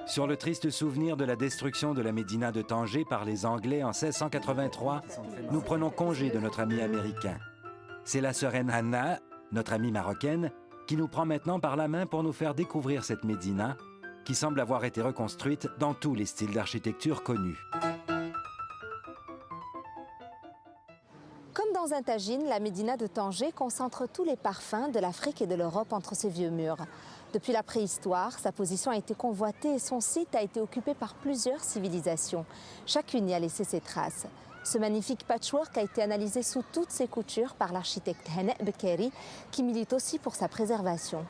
Sur le triste souvenir de la destruction de la Médina de Tanger par les Anglais en 1683, nous prenons congé de notre ami américain. C'est la sœur Hanna, notre amie marocaine, qui nous prend maintenant par la main pour nous faire découvrir cette Médina, qui semble avoir été reconstruite dans tous les styles d'architecture connus. Comme dans un tagine, la Médina de Tanger concentre tous les parfums de l'Afrique et de l'Europe entre ses vieux murs. Depuis la préhistoire, sa position a été convoitée et son site a été occupé par plusieurs civilisations. Chacune y a laissé ses traces. Ce magnifique patchwork a été analysé sous toutes ses coutures par l'architecte Hana Bekari, qui milite aussi pour sa préservation.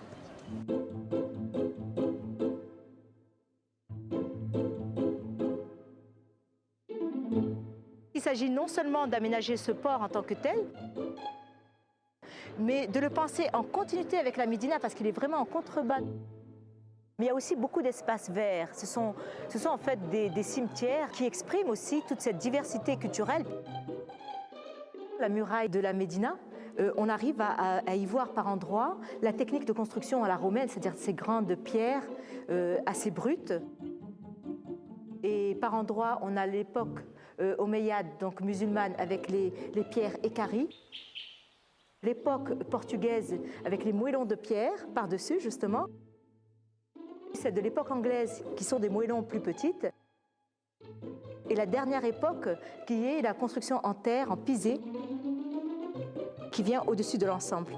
Il s'agit non seulement d'aménager ce port en tant que tel, mais de le penser en continuité avec la Médina parce qu'il est vraiment en contrebas. Mais il y a aussi beaucoup d'espaces verts. Ce sont en fait des cimetières qui expriment aussi toute cette diversité culturelle. La muraille de la Médina, on arrive à y voir par endroits la technique de construction à la romaine, c'est-à-dire ces grandes pierres assez brutes. Et par endroits, on a l'époque omeyyade, donc musulmane, avec les pierres équarries. L'époque portugaise avec les moellons de pierre par-dessus, justement. C'est de l'époque anglaise qui sont des moellons plus petites. Et la dernière époque qui est la construction en terre, en pisé, qui vient au-dessus de l'ensemble.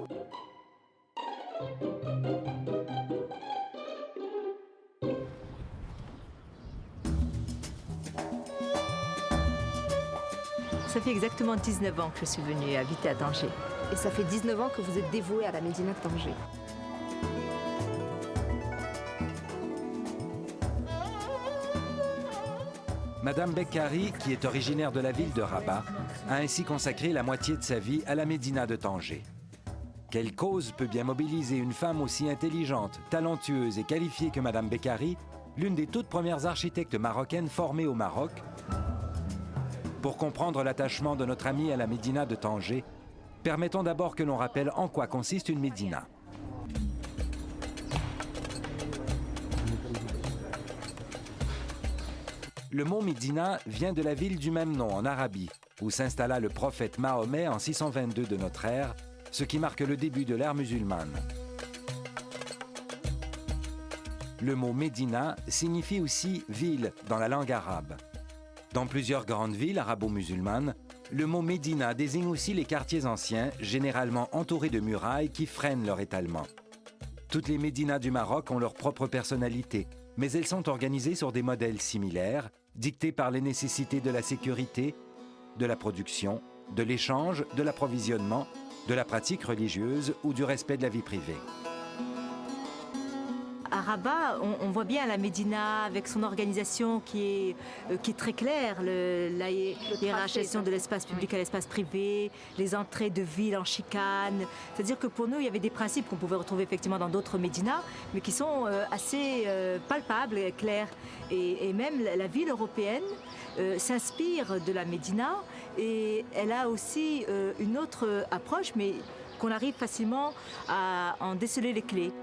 Ça fait exactement 19 ans que je suis venue habiter à Tanger. Et ça fait 19 ans que vous êtes dévoué à la Médina de Tanger. Madame Bekari, qui est originaire de la ville de Rabat, a ainsi consacré la moitié de sa vie à la Médina de Tanger. Quelle cause peut bien mobiliser une femme aussi intelligente, talentueuse et qualifiée que Madame Bekari, l'une des toutes premières architectes marocaines formées au Maroc? Pour comprendre l'attachement de notre ami à la Médina de Tanger, permettons d'abord que l'on rappelle en quoi consiste une médina. Le mot Médina vient de la ville du même nom en Arabie, où s'installa le prophète Mahomet en 622 de notre ère, ce qui marque le début de l'ère musulmane. Le mot Médina signifie aussi ville dans la langue arabe. Dans plusieurs grandes villes arabo-musulmanes, le mot Médina désigne aussi les quartiers anciens, généralement entourés de murailles qui freinent leur étalement. Toutes les médinas du Maroc ont leur propre personnalité, mais elles sont organisées sur des modèles similaires, dictés par les nécessités de la sécurité, de la production, de l'échange, de l'approvisionnement, de la pratique religieuse ou du respect de la vie privée. À Rabat, on voit bien la Médina avec son organisation qui est très claire, la hiérarchisation de l'espace public à l'espace privé, les entrées de ville en chicane. C'est-à-dire que pour nous, il y avait des principes qu'on pouvait retrouver effectivement dans d'autres Médinas, mais qui sont assez palpables et clairs. Et même la ville européenne s'inspire de la Médina et elle a aussi une autre approche, mais qu'on arrive facilement à en déceler les clés.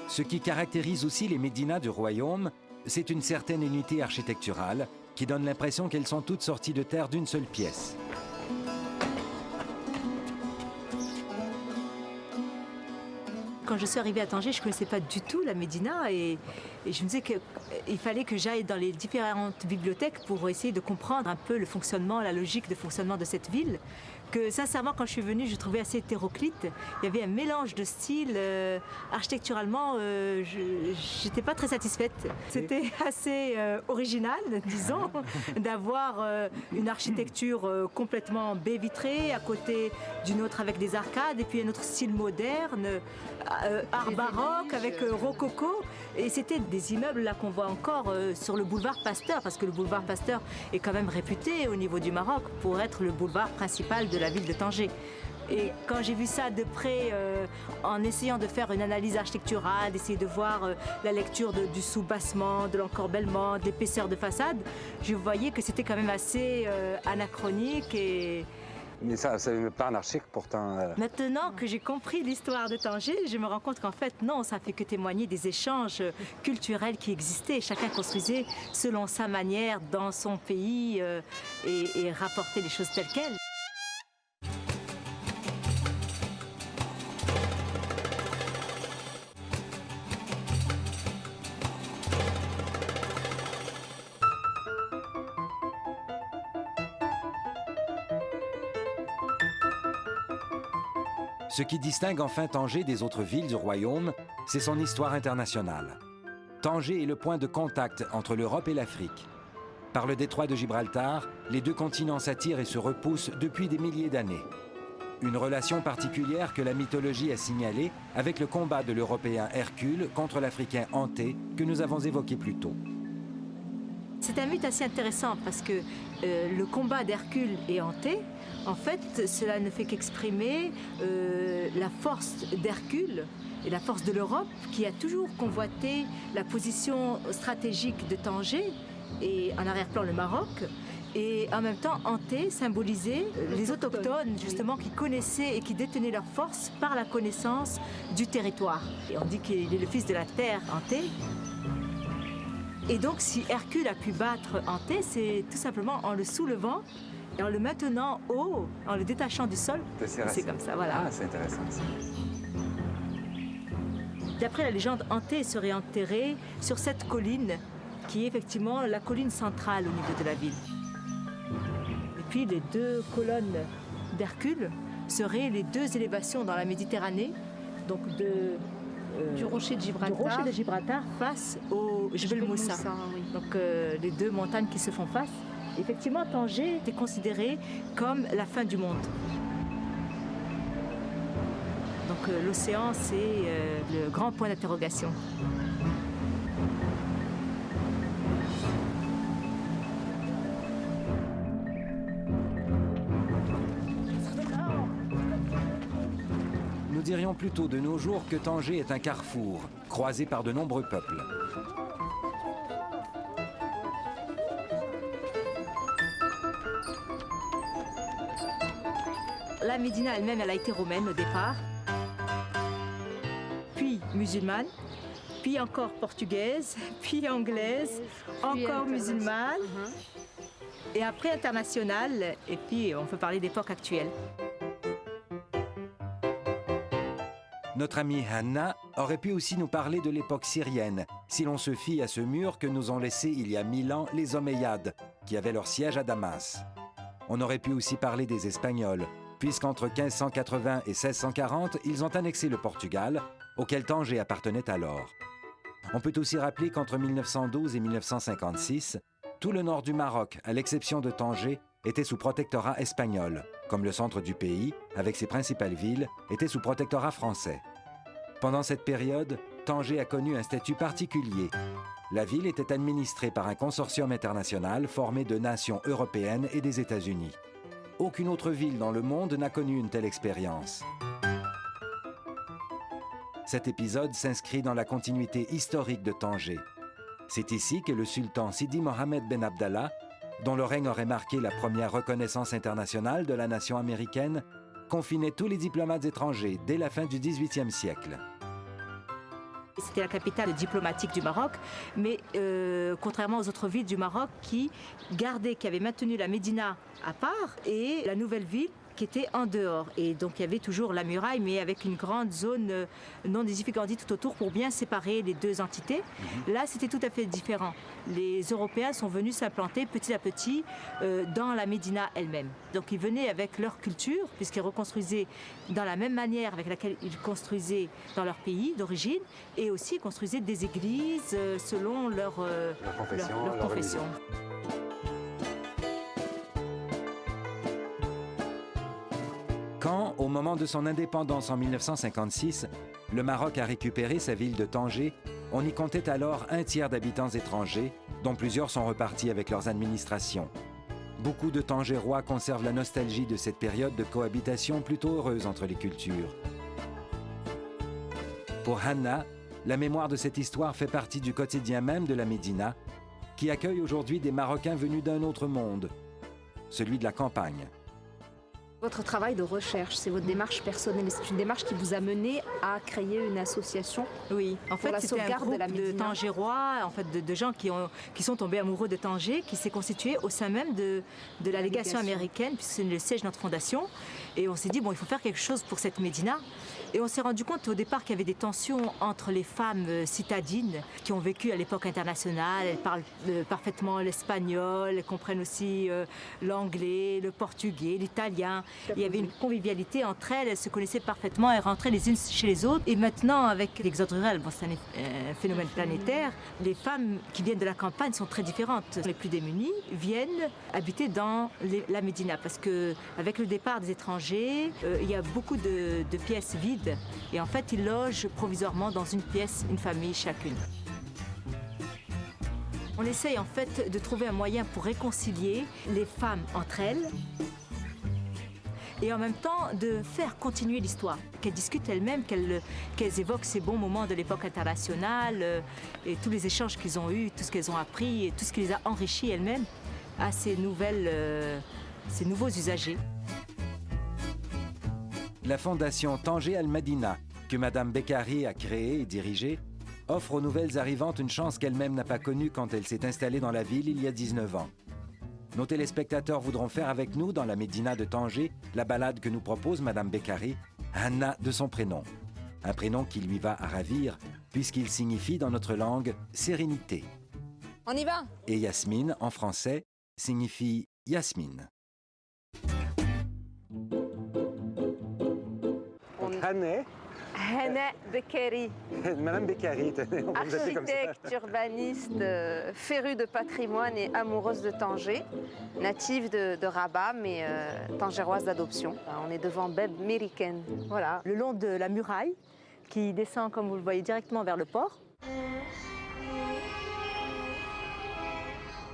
Ce qui caractérise aussi les médinas du royaume, c'est une certaine unité architecturale qui donne l'impression qu'elles sont toutes sorties de terre d'une seule pièce. Quand je suis arrivée à Tanger, je ne connaissais pas du tout la Médina et je me disais qu'il fallait que j'aille dans les différentes bibliothèques pour essayer de comprendre un peu le fonctionnement, la logique de fonctionnement de cette ville. Que sincèrement, quand je suis venue, je trouvais assez hétéroclite. Il y avait un mélange de styles. Architecturalement, je n'étais pas très satisfaite. C'était assez original, disons, d'avoir une architecture complètement baie vitrée, à côté d'une autre avec des arcades, et puis un autre style moderne, art baroque avec rococo. Et c'était des immeubles là qu'on voit encore sur le boulevard Pasteur, parce que le boulevard Pasteur est quand même réputé au niveau du Maroc pour être le boulevard principal de la ville de Tanger. Et quand j'ai vu ça de près, en essayant de faire une analyse architecturale, d'essayer de voir la lecture du soubassement, de l'encorbellement, de l'épaisseur de façade, je voyais que c'était quand même assez anachronique. Mais ça me parle architecte pourtant. Maintenant que j'ai compris l'histoire de Tanger, je me rends compte qu'en fait, non, ça fait que témoigner des échanges culturels qui existaient. Chacun construisait selon sa manière dans son pays et rapportait les choses telles quelles. Ce qui distingue enfin Tanger des autres villes du royaume, c'est son histoire internationale. Tanger est le point de contact entre l'Europe et l'Afrique. Par le détroit de Gibraltar, les deux continents s'attirent et se repoussent depuis des milliers d'années. Une relation particulière que la mythologie a signalée avec le combat de l'Européen Hercule contre l'Africain Anté que nous avons évoqué plus tôt. C'est un mythe assez intéressant parce que le combat d'Hercule et Anté, en fait, cela ne fait qu'exprimer la force d'Hercule et la force de l'Europe qui a toujours convoité la position stratégique de Tanger et en arrière-plan le Maroc. Et en même temps, Anté symbolisait les autochtones, justement, qui connaissaient et qui détenaient leur force par la connaissance du territoire. Et on dit qu'il est le fils de la terre, Anté. Et donc, si Hercule a pu battre Anté, c'est tout simplement en le soulevant et en le maintenant haut, en le détachant du sol. C'est comme ça, voilà. Ah, c'est intéressant ça. D'après la légende, Anté serait enterré sur cette colline, qui est effectivement la colline centrale au niveau de la ville. Et puis, les deux colonnes d'Hercule seraient les deux élévations dans la Méditerranée, donc du rocher de Gibraltar. Du rocher de Gibraltar face au Jebel Moussa. Oui. Donc les deux montagnes qui se font face. Effectivement, Tanger était considéré comme la fin du monde. Donc l'océan, c'est le grand point d'interrogation. Nous dirions plutôt de nos jours que Tanger est un carrefour, croisé par de nombreux peuples. La Médina elle-même, elle a été romaine au départ, puis musulmane, puis encore portugaise, puis anglaise, encore musulmane, et après internationale, et puis on peut parler d'époque actuelle. Notre amie Hanna aurait pu aussi nous parler de l'époque syrienne, si l'on se fie à ce mur que nous ont laissé il y a 1000 ans les Omeyyades, qui avaient leur siège à Damas. On aurait pu aussi parler des Espagnols, puisqu'entre 1580 et 1640, ils ont annexé le Portugal, auquel Tanger appartenait alors. On peut aussi rappeler qu'entre 1912 et 1956, tout le nord du Maroc, à l'exception de Tanger, était sous protectorat espagnol, comme le centre du pays, avec ses principales villes, était sous protectorat français. Pendant cette période, Tanger a connu un statut particulier. La ville était administrée par un consortium international formé de nations européennes et des États-Unis. Aucune autre ville dans le monde n'a connu une telle expérience. Cet épisode s'inscrit dans la continuité historique de Tanger. C'est ici que le sultan Sidi Mohammed Ben Abdallah, dont le règne aurait marqué la première reconnaissance internationale de la nation américaine, confinait tous les diplomates étrangers dès la fin du XVIIIe siècle. C'était la capitale diplomatique du Maroc, mais contrairement aux autres villes du Maroc qui avaient maintenu la Médina à part et la nouvelle ville qui était en dehors. Et donc il y avait toujours la muraille, mais avec une grande zone non désificandie tout autour pour bien séparer les deux entités. Là, c'était tout à fait différent. Les Européens sont venus s'implanter petit à petit dans la Médina elle-même. Donc ils venaient avec leur culture, puisqu'ils reconstruisaient dans la même manière avec laquelle ils construisaient dans leur pays d'origine, et aussi construisaient des églises selon leur confession. Quand, au moment de son indépendance en 1956, le Maroc a récupéré sa ville de Tanger, on y comptait alors un tiers d'habitants étrangers, dont plusieurs sont repartis avec leurs administrations. Beaucoup de Tangérois conservent la nostalgie de cette période de cohabitation plutôt heureuse entre les cultures. Pour Hanna, la mémoire de cette histoire fait partie du quotidien même de la Médina, qui accueille aujourd'hui des Marocains venus d'un autre monde, celui de la campagne. Votre travail de recherche, c'est votre démarche personnelle. C'est une démarche qui vous a mené à créer une association. Oui, en fait, la c'était un sauvegarde groupe de la de Médina. Tangérois, en fait, de gens qui sont tombés amoureux de Tanger, qui s'est constitué au sein même de la légation américaine, puisque c'est le siège de notre fondation. Et on s'est dit, bon, il faut faire quelque chose pour cette Médina. Et on s'est rendu compte au départ qu'il y avait des tensions entre les femmes citadines qui ont vécu à l'époque internationale. Elles parlent parfaitement l'espagnol, elles comprennent aussi l'anglais, le portugais, l'italien. Il y avait une convivialité entre elles, elles se connaissaient parfaitement, elles rentraient les unes chez les autres. Et maintenant, avec l'exode rural, bon, c'est un phénomène planétaire, les femmes qui viennent de la campagne sont très différentes. Les plus démunies viennent habiter dans la Médina parce qu'avec le départ des étrangers, il y a beaucoup de pièces vides. Et en fait, ils logent provisoirement dans une pièce, une famille chacune. On essaye en fait de trouver un moyen pour réconcilier les femmes entre elles et en même temps de faire continuer l'histoire, qu'elles discutent elles-mêmes, qu'elles évoquent ces bons moments de l'époque internationale et tous les échanges qu'ils ont eus, tout ce qu'elles ont appris et tout ce qui les a enrichies elles-mêmes à ces nouveaux usagers. La fondation Tanger Al-Madina, que Mme Bekkari a créée et dirigée, offre aux nouvelles arrivantes une chance qu'elle-même n'a pas connue quand elle s'est installée dans la ville il y a 19 ans. Nos téléspectateurs voudront faire avec nous, dans la Médina de Tanger, la balade que nous propose Mme Bekkari, Hanna de son prénom. Un prénom qui lui va à ravir, puisqu'il signifie dans notre langue « sérénité ». On y va! Et Yasmine, en français, signifie « Yasmine ». Hanna Bekkari, Madame Bekkari, on va vous appeler comme ça. architecte, urbaniste, férue de patrimoine et amoureuse de Tanger, native de Rabat, mais tangéroise d'adoption. On est devant Beb Meriken. Voilà, le long de la muraille qui descend, comme vous le voyez, directement vers le port.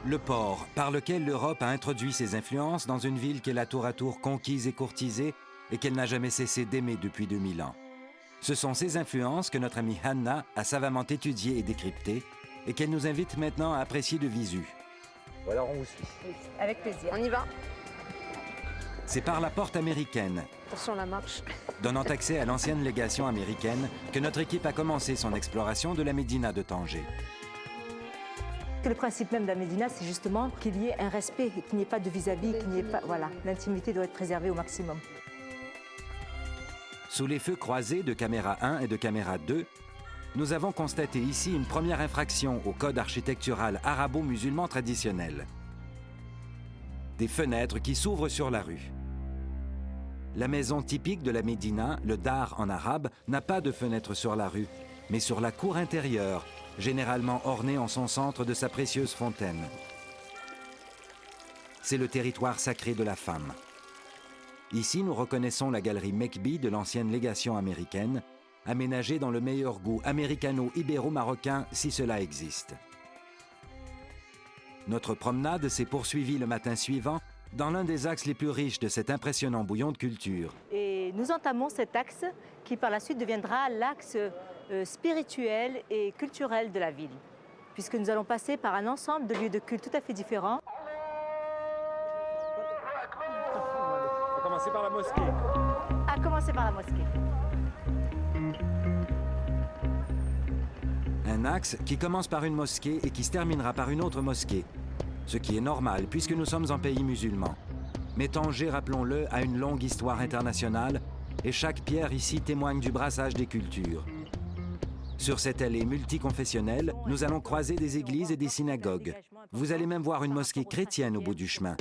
Le port, par lequel l'Europe a introduit ses influences dans une ville qu'elle a tour à tour conquise et courtisée et qu'elle n'a jamais cessé d'aimer depuis 2000 ans. Ce sont ces influences que notre amie Hanna a savamment étudiées et décryptées et qu'elle nous invite maintenant à apprécier de visu. Bon, alors on vous suit. Avec plaisir. On y va. C'est par la porte américaine, Attention la marche. donnant accès à l'ancienne légation américaine, que notre équipe a commencé son exploration de la Médina de Tanger. Le principe même de la Médina, c'est justement qu'il y ait un respect, qu'il n'y ait pas de vis-à-vis, qu'il n'y ait pas... Voilà, l'intimité doit être préservée au maximum. Sous les feux croisés de caméra 1 et de caméra 2, nous avons constaté ici une première infraction au code architectural arabo-musulman traditionnel. Des fenêtres qui s'ouvrent sur la rue. La maison typique de la Médina, le dar en arabe, n'a pas de fenêtre sur la rue, mais sur la cour intérieure, généralement ornée en son centre de sa précieuse fontaine. C'est le territoire sacré de la femme. Ici, nous reconnaissons la galerie Mekbi de l'ancienne légation américaine, aménagée dans le meilleur goût américano-ibéro-marocain, si cela existe. Notre promenade s'est poursuivie le matin suivant dans l'un des axes les plus riches de cet impressionnant bouillon de culture. Et nous entamons cet axe qui par la suite deviendra l'axe spirituel et culturel de la ville, puisque nous allons passer par un ensemble de lieux de culte tout à fait différents. On va commencer par la mosquée. À commencer par la mosquée. Un axe qui commence par une mosquée et qui se terminera par une autre mosquée, ce qui est normal puisque nous sommes en pays musulman. Mais Tanger, rappelons-le, a une longue histoire internationale et chaque pierre ici témoigne du brassage des cultures. Sur cette allée multiconfessionnelle, nous allons croiser des églises et des synagogues. Vous allez même voir une mosquée chrétienne au bout du chemin.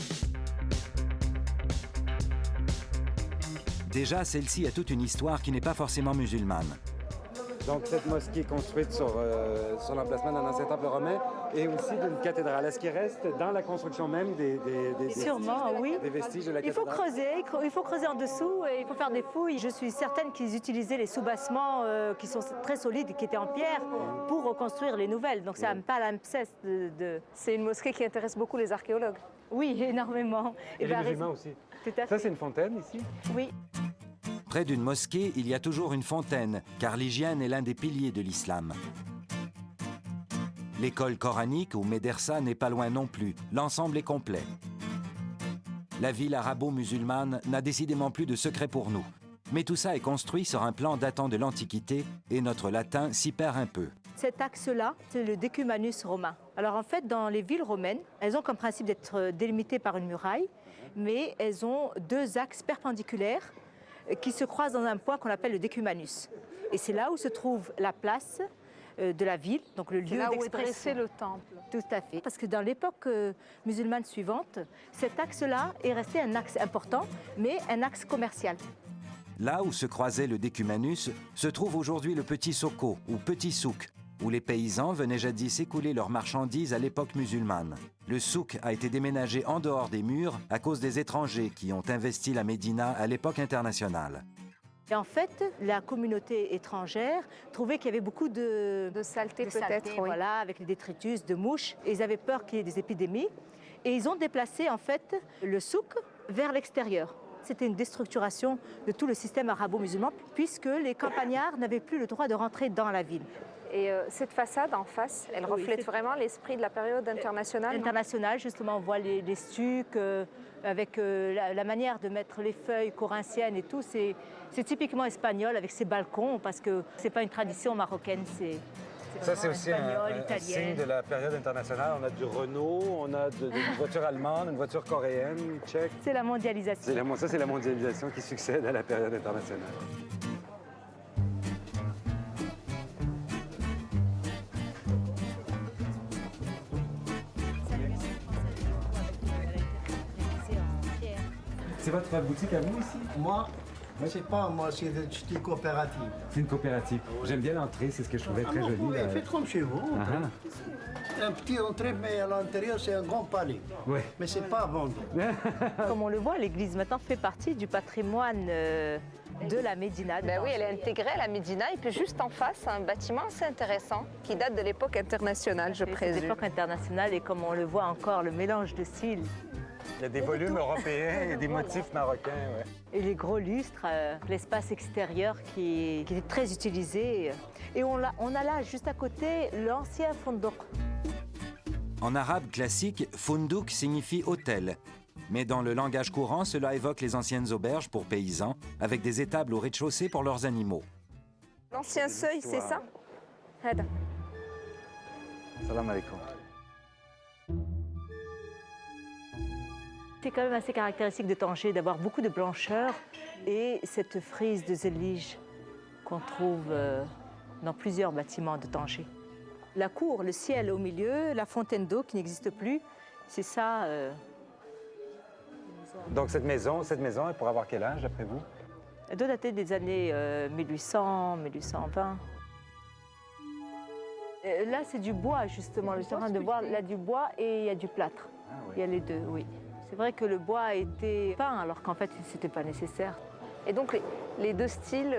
Déjà, celle-ci a toute une histoire qui n'est pas forcément musulmane. Donc cette mosquée construite sur l'emplacement d'un ancien temple romain et aussi d'une cathédrale. Est-ce qu'il reste dans la construction même Sûrement, oui. des vestiges de la Il faut cathédrale? creuser en dessous et il faut faire des fouilles. Je suis certaine qu'ils utilisaient les soubassements qui sont très solides, qui étaient en pierre, pour reconstruire les nouvelles. Donc c'est un palimpseste de... C'est une mosquée qui intéresse beaucoup les archéologues. Oui, énormément. Et les musulmans aussi. Tout à fait. Ça, c'est une fontaine ici? Oui. Près d'une mosquée, il y a toujours une fontaine, car l'hygiène est l'un des piliers de l'islam. L'école coranique ou médersa n'est pas loin non plus. L'ensemble est complet. La ville arabo-musulmane n'a décidément plus de secret pour nous. Mais tout ça est construit sur un plan datant de l'Antiquité et notre latin s'y perd un peu. Cet axe-là, c'est le decumanus romain. Alors en fait, dans les villes romaines, elles ont comme principe d'être délimitées par une muraille, mais elles ont deux axes perpendiculaires qui se croisent dans un point qu'on appelle le decumanus. Et c'est là où se trouve la place de la ville, donc le lieu Là où est d'expression. dressé le temple. Tout à fait. Parce que dans l'époque musulmane suivante, cet axe-là est resté un axe important, mais un axe commercial. Là où se croisait le décumanus se trouve aujourd'hui le petit Soko ou petit souk, où les paysans venaient jadis écouler leurs marchandises à l'époque musulmane. Le souk a été déménagé en dehors des murs à cause des étrangers qui ont investi la Médina à l'époque internationale. Et en fait, la communauté étrangère trouvait qu'il y avait beaucoup de saleté de peut-être, saleté, oui. voilà, avec les détritus, de mouches. Et ils avaient peur qu'il y ait des épidémies. Et ils ont déplacé en fait le souk vers l'extérieur. C'était une déstructuration de tout le système arabo-musulman puisque les campagnards n'avaient plus le droit de rentrer dans la ville. Et cette façade en face, elle Oui, reflète c'est- vraiment l'esprit de la période internationale. non? International, justement, on voit les stucs avec la manière de mettre les feuilles corinthiennes et tout. C'est typiquement espagnol avec ses balcons parce que c'est pas une tradition marocaine, Ça, c'est vraiment aussi espagnol, un signe italienne. de la période internationale. On a du Renault, on a une voiture allemande, une voiture coréenne, tchèque. C'est la mondialisation. Ça, c'est la mondialisation qui succède à la période internationale. C'est votre boutique à vous ici? Moi, c'est pas moi, c'est une coopérative. C'est une coopérative. J'aime bien l'entrée, c'est ce que je trouvais très vous joli. pouvez, faites comme chez vous. Ah, Un petit entrée, mais à l'intérieur, c'est un grand palais. ouais. Mais c'est pas à vendre. Comme on le voit, l'église maintenant fait partie du patrimoine de la Médina. de Ben oui, Tanger. elle est intégrée à la Médina et puis juste en face, un bâtiment assez intéressant qui date de l'époque internationale, je C'est présume. l'époque internationale et comme on le voit encore, le mélange de styles Il y a des volumes européens et des motifs marocains. Ouais. et les gros lustres, l'espace extérieur qui est très utilisé. Et on a là, juste à côté, l'ancien fondouk. En arabe classique, fundouk signifie hôtel. Mais dans le langage courant, cela évoque les anciennes auberges pour paysans, avec des étables au rez-de-chaussée pour leurs animaux. L'ancien seuil, c'est ça Hada. Salam alaikum. C'est quand même assez caractéristique de Tanger d'avoir beaucoup de blancheur et cette frise de zélige qu'on trouve dans plusieurs bâtiments de Tanger. La cour, le ciel au milieu, la fontaine d'eau qui n'existe plus, c'est ça. Donc cette maison, elle pourrait avoir quel âge, d'après vous? Elle doit dater des années 1800, 1820. Là, c'est du bois, justement. Je suis en train de voir, là, du bois et il y a du plâtre. Ah, oui. Il y a les deux, oui. C'est vrai que le bois a été peint alors qu'en fait, ce n'était pas nécessaire. Et donc les deux styles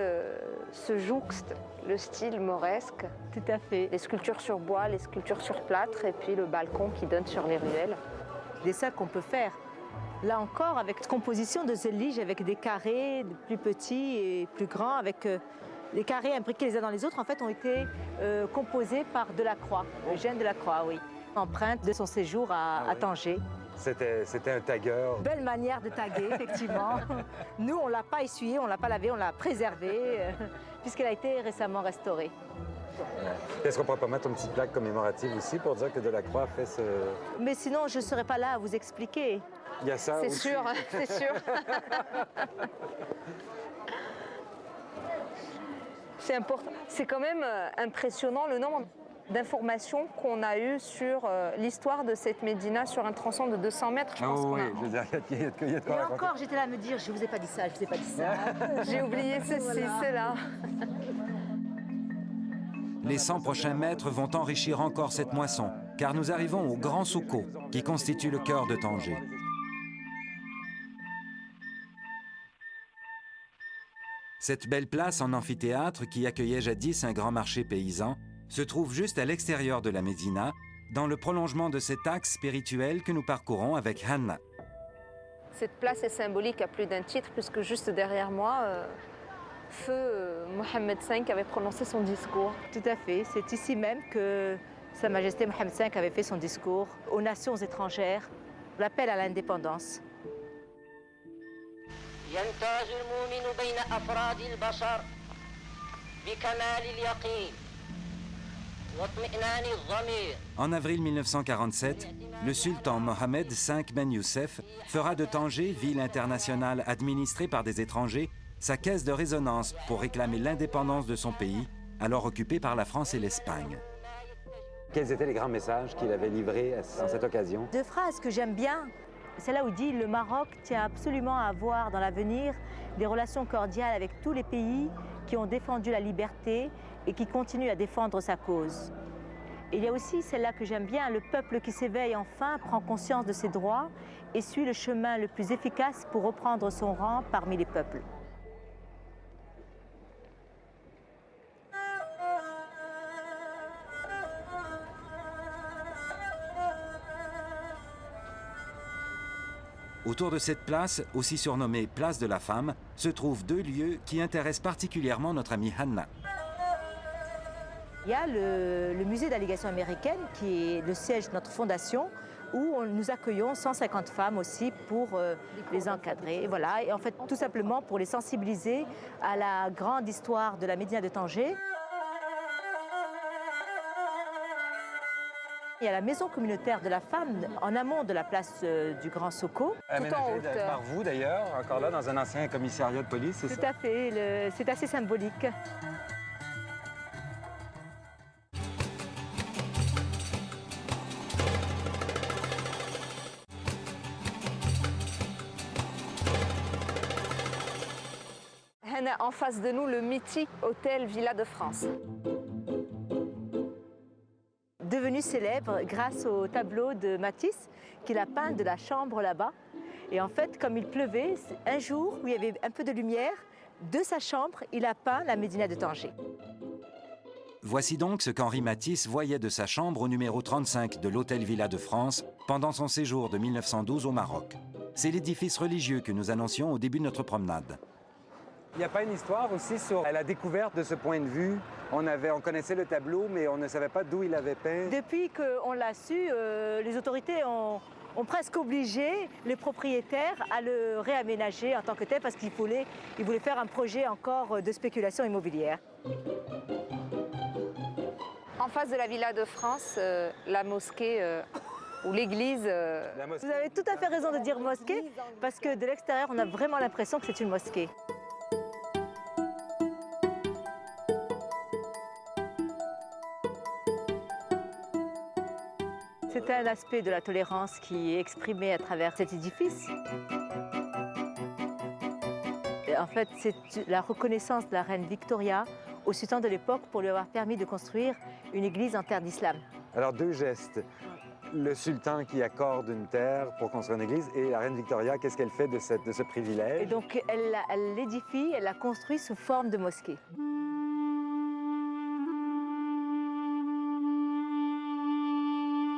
se jouxtent, le style mauresque, Tout à fait. les sculptures sur bois, les sculptures sur plâtre et puis le balcon qui donne sur les ruelles. Les dessins qu'on peut faire. Là encore, avec composition de zélige, avec des carrés plus petits et plus grands, avec les carrés imbriqués les uns dans les autres, en fait, ont été composés par Delacroix, Eugène Delacroix, oui. Empreinte de son séjour à Tanger. C'était un tagueur. Belle manière de taguer, effectivement. Nous, on ne l'a pas essuyé, on ne l'a pas lavé, on l'a préservé, puisqu'elle a été récemment restaurée. Est-ce qu'on pourrait pas mettre une petite plaque commémorative aussi pour dire que Delacroix a fait ce... Mais sinon, je ne serais pas là à vous expliquer. Il y a ça C'est aussi. sûr, c'est sûr. C'est important. C'est quand même impressionnant le nombre d'informations qu'on a eues sur l'histoire de cette médina sur un tronçon de 200 mètres. Je Ah Oh, pense qu'on oui, a- je veux dire, il y a de quoi Et raconter. encore, j'étais là à me dire, je ne vous ai pas dit ça, je ne vous ai pas dit ça. J'ai oublié ceci, cela. Les 100 prochains mètres vont enrichir encore cette moisson, car nous arrivons au Grand Soko, qui constitue le cœur de Tanger. Cette belle place en amphithéâtre qui accueillait jadis un grand marché paysan se trouve juste à l'extérieur de la Médina, dans le prolongement de cet axe spirituel que nous parcourons avec Hanna. Cette place est symbolique à plus d'un titre, puisque juste derrière moi, feu Mohammed V avait prononcé son discours. Tout à fait, c'est ici même que Sa Majesté Mohammed V avait fait son discours aux nations étrangères, l'appel à l'indépendance. يمتاز المؤمن بين أفراد البشر بكمال اليقين واطمئنان الضمير. En avril 1947, le sultan Mohammed V Ben Youssef fera de Tanger, ville internationale administrée par des étrangers, sa caisse de résonance pour réclamer l'indépendance de son pays, alors occupé par la France et l'Espagne. Quels étaient les grands messages qu'il avait livrés en cette occasion? Deux phrases que j'aime bien. C'est là où il dit « Le Maroc tient absolument à avoir dans l'avenir des relations cordiales avec tous les pays qui ont défendu la liberté et qui continuent à défendre sa cause. » Et il y a aussi celle-là que j'aime bien, « Le peuple qui s'éveille enfin prend conscience de ses droits et suit le chemin le plus efficace pour reprendre son rang parmi les peuples. » Autour de cette place, aussi surnommée Place de la Femme, se trouvent deux lieux qui intéressent particulièrement notre amie Hanna. Il y a le musée d'allégation américaine qui est le siège de notre fondation où nous accueillons 150 femmes aussi pour les encadrer. Et voilà, et en fait tout simplement pour les sensibiliser à la grande histoire de la Médina de Tanger. Il y a la maison communautaire de la femme en amont de la place du Grand Soko. Aménagé par vous d'ailleurs, encore là dans un ancien commissariat de police, c'est ça? Tout à fait, c'est assez symbolique. En face de nous, le mythique hôtel Villa de France. Devenu célèbre grâce au tableau de Matisse qu'il a peint de la chambre là-bas. Et en fait, comme il pleuvait, un jour où il y avait un peu de lumière, de sa chambre, il a peint la Médina de Tanger. Voici donc ce qu'Henri Matisse voyait de sa chambre au numéro 35 de l'hôtel Villa de France pendant son séjour de 1912 au Maroc. C'est l'édifice religieux que nous annoncions au début de notre promenade. Il n'y a pas une histoire aussi sur la découverte de ce point de vue? On connaissait le tableau, mais on ne savait pas d'où il avait peint. Depuis qu'on l'a su, les autorités ont presque obligé les propriétaires à le réaménager en tant que tel parce qu'ils voulaient faire un projet encore de spéculation immobilière. En face de la Villa de France, la mosquée ou l'église. Vous avez tout à fait raison de dire mosquée parce que de l'extérieur, on a vraiment l'impression que c'est une mosquée. C'est un aspect de la tolérance qui est exprimé à travers cet édifice. Et en fait, c'est la reconnaissance de la reine Victoria au sultan de l'époque pour lui avoir permis de construire une église en terre d'islam. Alors deux gestes. Le sultan qui accorde une terre pour construire une église et la reine Victoria, qu'est-ce qu'elle fait de ce privilège? Et donc elle l'édifie, elle l'a construit sous forme de mosquée.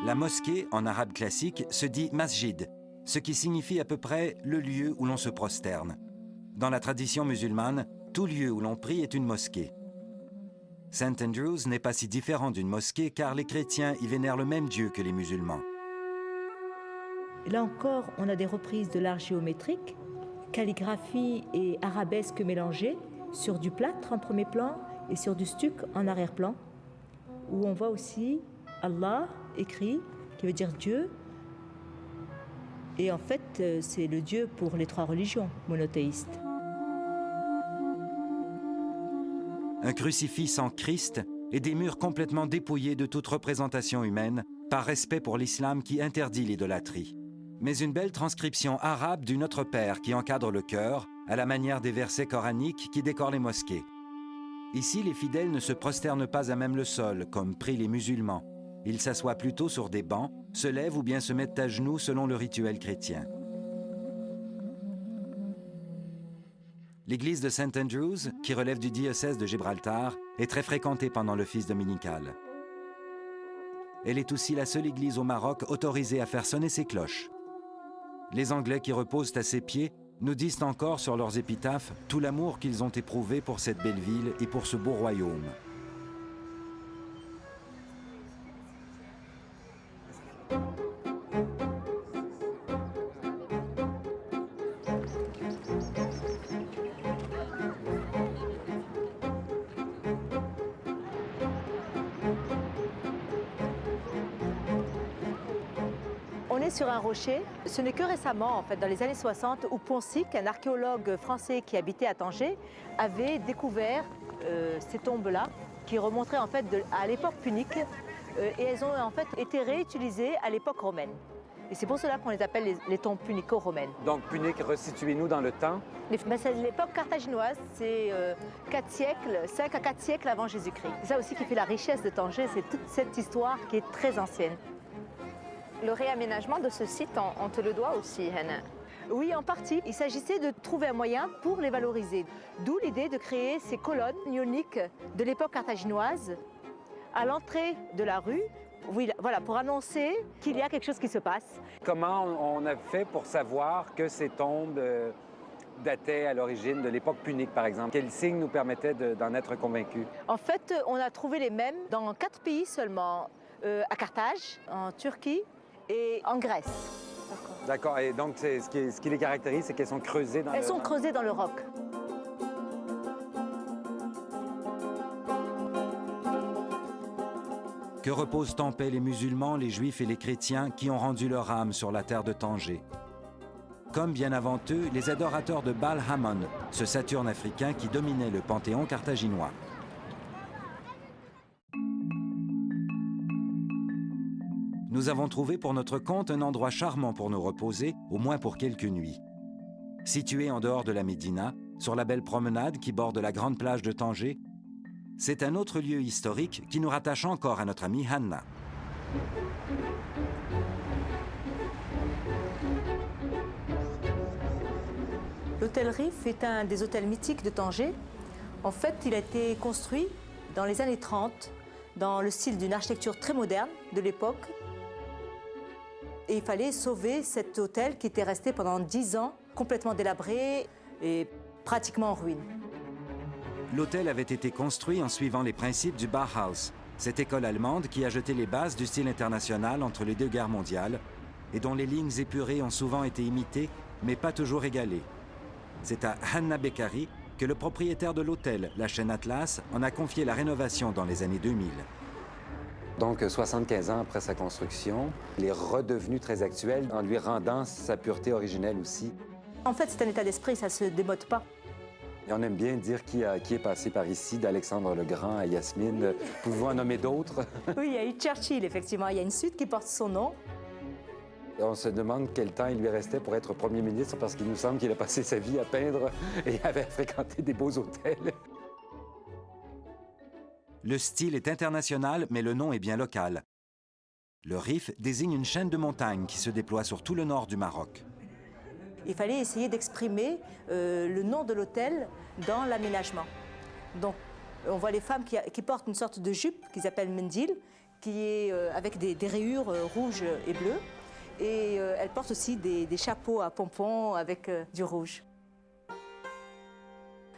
La mosquée, en arabe classique, se dit masjid, ce qui signifie à peu près le lieu où l'on se prosterne. Dans la tradition musulmane, tout lieu où l'on prie est une mosquée. St. Andrews n'est pas si différent d'une mosquée car les chrétiens y vénèrent le même Dieu que les musulmans. Et là encore, on a des reprises de l'art géométrique, calligraphie et arabesque mélangées sur du plâtre en premier plan et sur du stuc en arrière-plan, où on voit aussi Allah écrit, qui veut dire Dieu. Et en fait, c'est le Dieu pour les trois religions monothéistes. Un crucifix sans Christ et des murs complètement dépouillés de toute représentation humaine, par respect pour l'islam qui interdit l'idolâtrie. Mais une belle transcription arabe du Notre Père qui encadre le chœur, à la manière des versets coraniques qui décorent les mosquées. Ici, les fidèles ne se prosternent pas à même le sol, comme prient les musulmans. Ils s'assoient plutôt sur des bancs, se lèvent ou bien se mettent à genoux selon le rituel chrétien. L'église de St. Andrews, qui relève du diocèse de Gibraltar, est très fréquentée pendant l'office dominical. Elle est aussi la seule église au Maroc autorisée à faire sonner ses cloches. Les Anglais qui reposent à ses pieds nous disent encore sur leurs épitaphes tout l'amour qu'ils ont éprouvé pour cette belle ville et pour ce beau royaume. On est sur un rocher. Ce n'est que récemment, en fait, dans les années 60, où Ponsic, un archéologue français qui habitait à Tanger, avait découvert ces tombes-là, qui remonteraient en fait à l'époque punique, et elles ont en fait été réutilisées à l'époque romaine. Et c'est pour cela qu'on les appelle les tombes punico-romaines. Donc Punique, resituez-nous dans le temps. C'est l'époque carthaginoise, c'est 4 siècles, 5 à 4 siècles avant Jésus-Christ. C'est ça aussi qui fait la richesse de Tanger, c'est toute cette histoire qui est très ancienne. Le réaménagement de ce site, on te le doit aussi, Hannah. Oui, en partie. Il s'agissait de trouver un moyen pour les valoriser. D'où l'idée de créer ces colonnes ioniques de l'époque carthaginoise à l'entrée de la rue. Oui, voilà, pour annoncer qu'il y a quelque chose qui se passe. Comment on a fait pour savoir que ces tombes dataient à l'origine de l'époque punique, par exemple? Quels signes nous permettaient d'en être convaincus? En fait, on a trouvé les mêmes dans 4 pays seulement. À Carthage, en Turquie et en Grèce. D'accord. Et donc, ce qui les caractérise, c'est qu'elles sont creusées dans Elles sont creusées dans le roc. Que reposent en paix les musulmans, les juifs et les chrétiens qui ont rendu leur âme sur la terre de Tanger. Comme bien avant eux, les adorateurs de Baal Hamon, ce Saturne africain qui dominait le panthéon carthaginois. Nous avons trouvé pour notre compte un endroit charmant pour nous reposer, au moins pour quelques nuits. Situé en dehors de la Médina, sur la belle promenade qui borde la grande plage de Tanger, c'est un autre lieu historique qui nous rattache encore à notre amie Hanna. L'hôtel Rif est un des hôtels mythiques de Tanger. En fait, il a été construit dans les années 30, dans le style d'une architecture très moderne de l'époque. Et il fallait sauver cet hôtel qui était resté pendant 10 ans, complètement délabré et pratiquement en ruine. L'hôtel avait été construit en suivant les principes du Bauhaus, cette école allemande qui a jeté les bases du style international entre les 2 guerres mondiales et dont les lignes épurées ont souvent été imitées, mais pas toujours égalées. C'est à Hanna Bekkari que le propriétaire de l'hôtel, la chaîne Atlas, en a confié la rénovation dans les années 2000. Donc, 75 ans après sa construction, il est redevenu très actuel en lui rendant sa pureté originelle aussi. En fait, c'est un état d'esprit, ça ne se démode pas. Et on aime bien dire qui est passé par ici, d'Alexandre le Grand à Yasmine. Pouvez-vous en nommer d'autres? Oui, il y a eu Churchill, effectivement. Il y a une suite qui porte son nom. Et on se demande quel temps il lui restait pour être Premier ministre, parce qu'il nous semble qu'il a passé sa vie à peindre et avait fréquenté des beaux hôtels. Le style est international, mais le nom est bien local. Le Rif désigne une chaîne de montagnes qui se déploie sur tout le nord du Maroc. Il fallait essayer d'exprimer le nom de l'hôtel dans l'aménagement. Donc, on voit les femmes qui portent une sorte de jupe qu'ils appellent mendil, qui est avec des rayures rouges et bleues. Et elles portent aussi des chapeaux à pompons avec du rouge.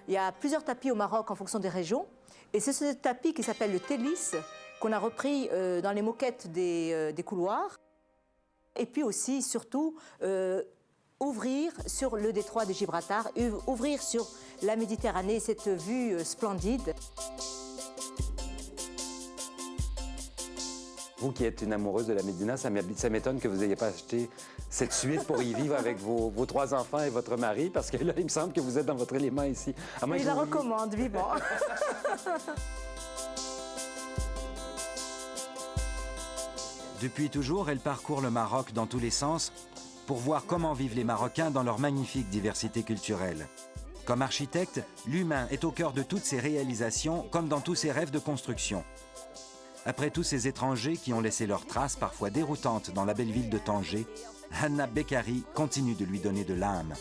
Il y a plusieurs tapis au Maroc en fonction des régions. Et c'est ce tapis qui s'appelle le télis qu'on a repris dans les moquettes des couloirs. Et puis aussi, surtout, ouvrir sur le détroit de Gibraltar, ouvrir sur la Méditerranée, cette vue splendide. Vous qui êtes une amoureuse de la Médina, ça m'étonne que vous n'ayez pas acheté cette suite pour y vivre avec vos 3 enfants et votre mari, parce que là, il me semble que vous êtes dans votre élément ici. Je la recommande vivement. Depuis toujours, elle parcourt le Maroc dans tous les sens pour voir comment vivent les Marocains dans leur magnifique diversité culturelle. Comme architecte, l'humain est au cœur de toutes ses réalisations, comme dans tous ses rêves de construction. Après tous ces étrangers qui ont laissé leurs traces parfois déroutantes dans la belle ville de Tanger, Hanna Bekkari continue de lui donner de l'âme.